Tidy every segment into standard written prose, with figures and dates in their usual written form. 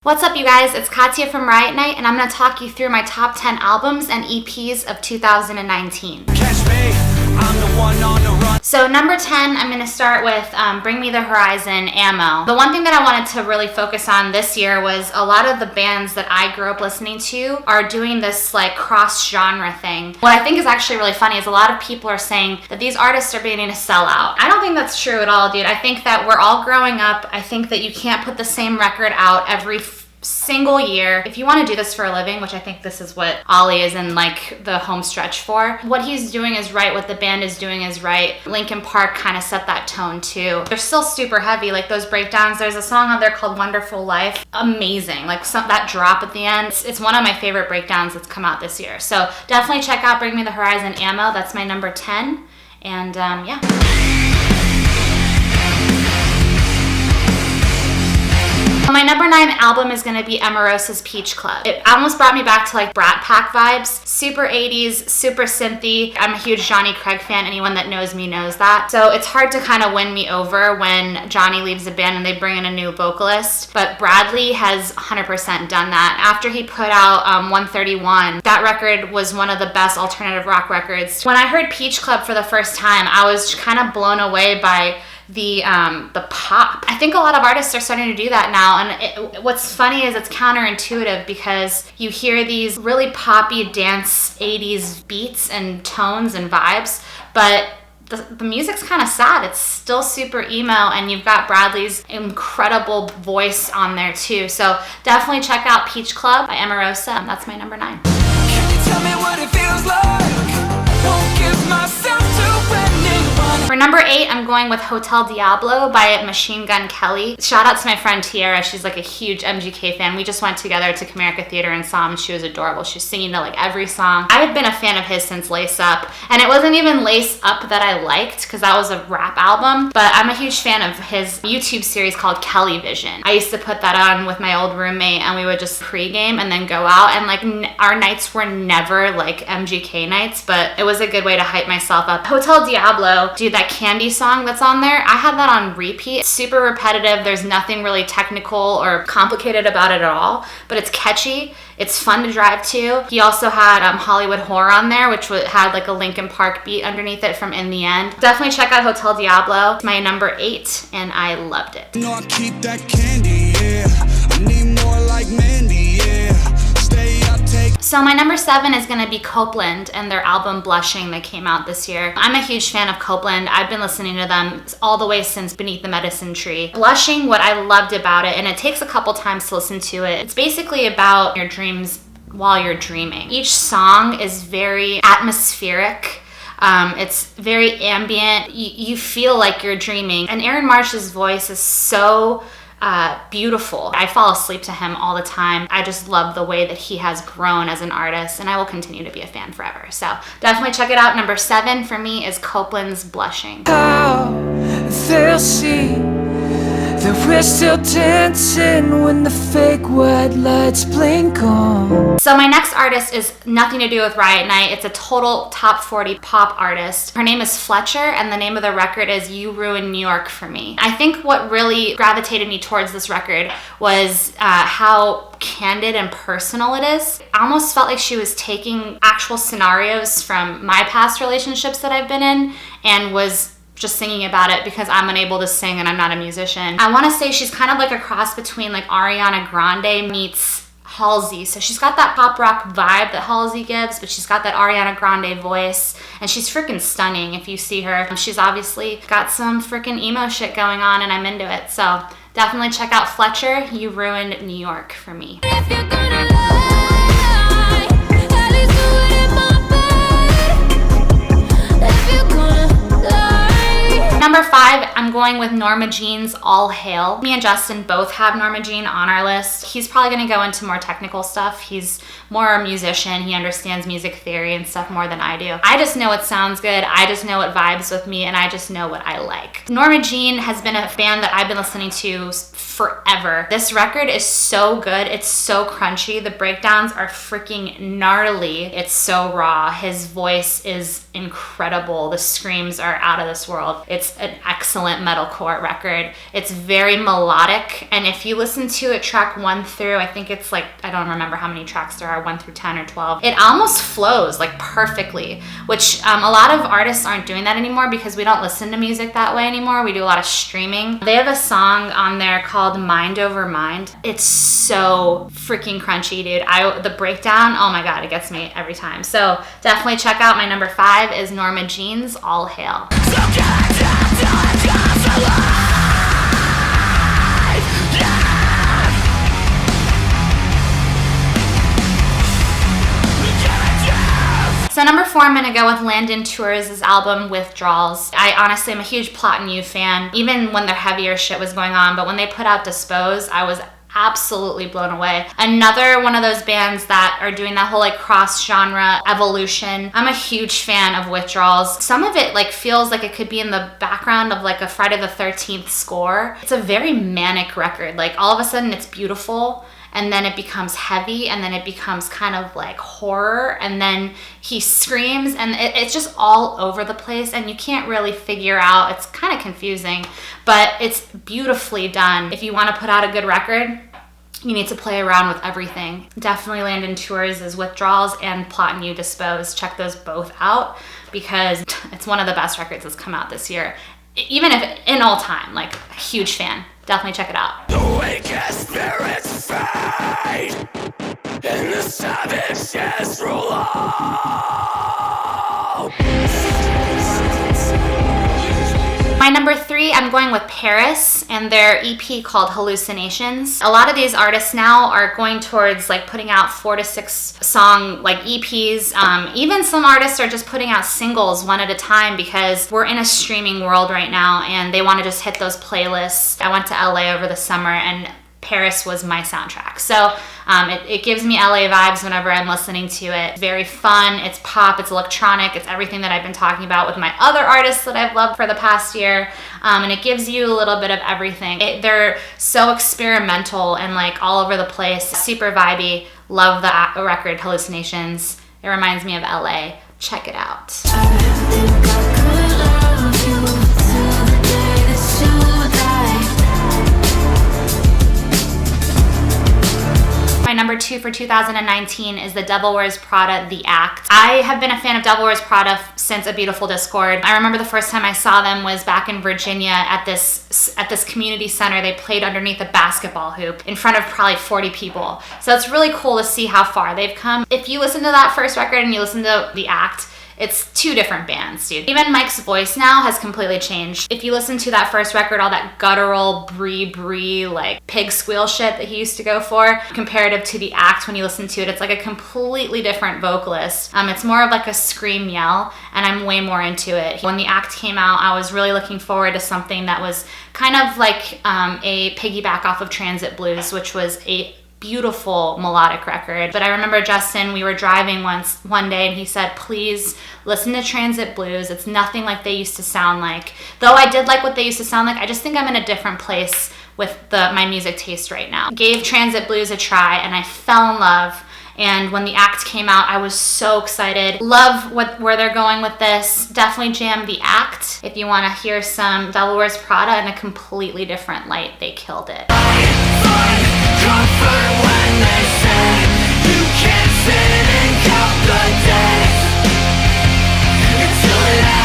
What's up, you guys? It's Katia from Riot Night, and I'm going to talk you through my top 10 albums and EPs of 2019. So number 10, I'm going to start with Bring Me the Horizon, Ammo. The one thing that I wanted to really focus on this year was a lot of the bands that I grew up listening to are doing this like cross-genre thing. What I think is actually really funny is a lot of people are saying that these artists are beginning to sell out. I don't think that's true at all, dude. I think that we're all growing up. I think that you can't put the same record out every single year. If you want to do this for a living, which I think this is what Ollie is in like the home stretch for, what he's doing is right, what the band is doing is right. Linkin Park kind of set that tone too. They're still super heavy, like those breakdowns. There's a song on there called Wonderful Life. Amazing, like that drop at the end. It's one of my favorite breakdowns that's come out this year. So definitely check out Bring Me the Horizon, Ammo. That's my number 10. And yeah. My number 9 album is going to be Emarosa's Peach Club. It almost brought me back to like Brat Pack vibes. Super 80s, super synthy. I'm a huge Johnny Craig fan. Anyone that knows me knows that. So it's hard to kind of win me over when Johnny leaves a band and they bring in a new vocalist. But Bradley has 100% done that. After he put out 131, that record was one of the best alternative rock records. When I heard Peach Club for the first time, I was kind of blown away by the pop. I think a lot of artists are starting to do that now, and what's funny is it's counterintuitive because you hear these really poppy dance 80s beats and tones and vibes, but the music's kind of sad. It's still super emo, and you've got Bradley's incredible voice on there too. So definitely check out Peach Club by Emarosa. That's my number 9. Can you tell me what it feels like? Won't give myself to anyone. For number 8, I'm going with Hotel Diablo by Machine Gun Kelly. Shout out to my friend Tiara. She's like a huge MGK fan. We just went together to Comerica Theater and saw him. She was adorable. She was singing to like every song. I had been a fan of his since Lace Up, and it wasn't even Lace Up that I liked because that was a rap album, but I'm a huge fan of his YouTube series called Kelly Vision. I used to put that on with my old roommate, and we would just pregame and then go out, and like our nights were never like MGK nights, but it was a good way to hype myself up. Hotel Diablo, dude, that Candy song that's on there, I had that on repeat. It's super repetitive. There's nothing really technical or complicated about it at all, but it's catchy. It's fun to drive to. He also had Hollywood Horror on there, which had like a Linkin Park beat underneath it from In the End. Definitely check out Hotel Diablo. It's my number 8, and I loved it. You know I keep that candy, yeah. I need more like Mandy, yeah. Stay up, take. So my number 7 is going to be Copeland and their album Blushing that came out this year. I'm a huge fan of Copeland. I've been listening to them all the way since Beneath the Medicine Tree. Blushing, what I loved about it, and it takes a couple times to listen to it, it's basically about your dreams while you're dreaming. Each song is very atmospheric. It's very ambient. You feel like you're dreaming. And Aaron Marsh's voice is so beautiful. I fall asleep to him all the time. I just love the way that he has grown as an artist, and I will continue to be a fan forever. So definitely check it out. Number 7 for me is Copeland's Blushing. How they'll see that we're still dancing when the fake white lights blink on. So my next artist is nothing to do with Riot Night. It's a total top 40 pop artist. Her name is Fletcher, and the name of the record is You Ruined New York for Me. I think what really gravitated me towards this record was how candid and personal it is. I almost felt like she was taking actual scenarios from my past relationships that I've been in and was just singing about it because I'm unable to sing and I'm not a musician. I want to say she's kind of like a cross between like Ariana Grande meets Halsey. So she's got that pop rock vibe that Halsey gives, but she's got that Ariana Grande voice, and she's freaking stunning if you see her. She's obviously got some freaking emo shit going on, and I'm into it. So definitely check out Fletcher, You Ruined New York for me. If you're gonna lie, at least do it in my bed. If you're gonna lie. Number 5, I'm going with Norma Jeanes' All Hail. Me and Justin both have Norma Jean on our list. He's probably going to go into more technical stuff. He's more a musician. He understands music theory and stuff more than I do. I just know it sounds good. I just know it vibes with me, and I just know what I like. Norma Jean has been a band that I've been listening to forever. This record is so good. It's so crunchy. The breakdowns are freaking gnarly. It's so raw. His voice is incredible. The screams are out of this world. It's an excellent metalcore record. It's very melodic, and if you listen to it track 1 through, I think it's like, I don't remember how many tracks there are, 1 through 10 or 12, it almost flows like perfectly, which a lot of artists aren't doing that anymore because we don't listen to music that way anymore. We do a lot of streaming. They have a song on there called Mind Over Mind. It's so freaking crunchy, dude. The breakdown, oh my god, it gets me every time. So definitely check out my number 5 is Norma Jeanes, All Hail. So number 4, I'm gonna go with Landon Tours' album Withdrawals. I honestly am a huge Plot and You fan, even when their heavier shit was going on, but when they put out Dispose, I was absolutely blown away. Another one of those bands that are doing that whole like cross-genre evolution. I'm a huge fan of Withdrawals. Some of it like feels like it could be in the background of like a Friday the 13th score. It's a very manic record. Like all of a sudden it's beautiful, and then it becomes heavy, and then it becomes kind of like horror, and then he screams, and it's just all over the place, and you can't really figure out. It's kind of confusing, but it's beautifully done. If you want to put out a good record, you need to play around with everything. Definitely Landon Tours' Withdrawals and Plot and You Dispose. Check those both out because it's one of the best records that's come out this year. Even if in all time, like a huge fan. Definitely check it out. The weakest spirits fade, and the savages roll on. My number 3, I'm going with PVRIS and their EP called Hallucinations. A lot of these artists now are going towards like putting out 4 to 6 song like EPs. Even some artists are just putting out singles one at a time because we're in a streaming world right now and they want to just hit those playlists. I went to LA over the summer and PVRIS was my soundtrack. So it gives me LA vibes whenever I'm listening to it. It's very fun, it's pop, it's electronic, it's everything that I've been talking about with my other artists that I've loved for the past year. And it gives you a little bit of everything. They're so experimental and like all over the place, super vibey. Love the record Hallucinations. It reminds me of LA. Check it out. My number 2 for 2019 is The Devil Wears Prada, The Act. I have been a fan of Devil Wears Prada since A Beautiful Discord. I remember the first time I saw them was back in Virginia at this community center. They played underneath a basketball hoop in front of probably 40 people. So it's really cool to see how far they've come. If you listen to that first record and you listen to The Act, it's 2 different bands, dude. Even Mike's voice now has completely changed. If you listen to that first record, all that guttural, brie, like pig squeal shit that he used to go for, comparative to The Act, when you listen to it, it's like a completely different vocalist. It's more of like a scream yell, and I'm way more into it. When The Act came out, I was really looking forward to something that was kind of like a piggyback off of Transit Blues, which was a beautiful melodic record. But I remember Justin, we were driving one day and he said, please listen to Transit Blues. It's nothing like they used to sound like. Though I did like what they used to sound like, I just think I'm in a different place with my music taste right now. Gave Transit Blues a try and I fell in love. And when The Act came out, I was so excited. Love where they're going with this. Definitely jam The Act. If you want to hear some Devil Wears Prada in a completely different light, they killed it. Comfort when they say you can't sit and count the days until it ends.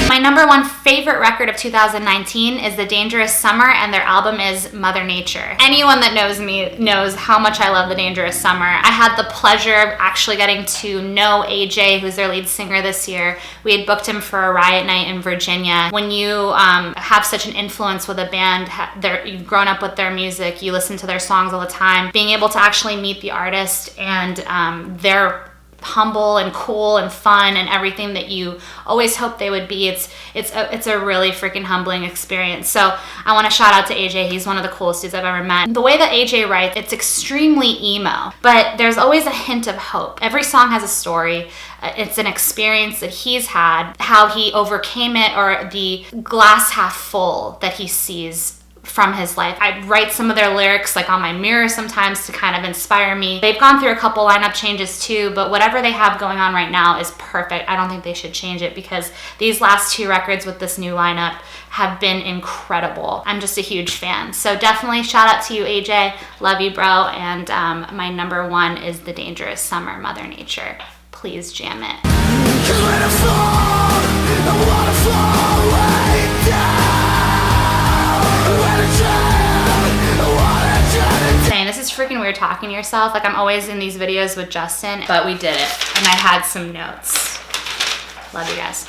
My number 1 favorite record of 2019 is The Dangerous Summer, and their album is Mother Nature. Anyone that knows me knows how much I love The Dangerous Summer. I had the pleasure of actually getting to know AJ, who's their lead singer this year. We had booked him for a riot night in Virginia. When you have such an influence with a band, you've grown up with their music, you listen to their songs all the time, being able to actually meet the artist and their humble and cool and fun and everything that you always hope they would be. It's a really freaking humbling experience. So I want to shout out to AJ. He's one of the coolest dudes I've ever met. The way that AJ writes, it's extremely emo, but there's always a hint of hope. Every song has a story. It's an experience that he's had, how he overcame it, or the glass half full that he sees from his life. I write some of their lyrics like on my mirror sometimes to kind of inspire me. They've gone through a couple lineup changes too, but whatever they have going on right now is perfect. I don't think they should change it because these last 2 records with this new lineup have been incredible. I'm just a huge fan. So definitely shout out to you, AJ. Love you, bro. And my number 1 is The Dangerous Summer, Mother Nature. Please jam it. Saying this is freaking weird talking to yourself. Like I'm always in these videos with Justin, but we did it. And I had some notes. Love you guys.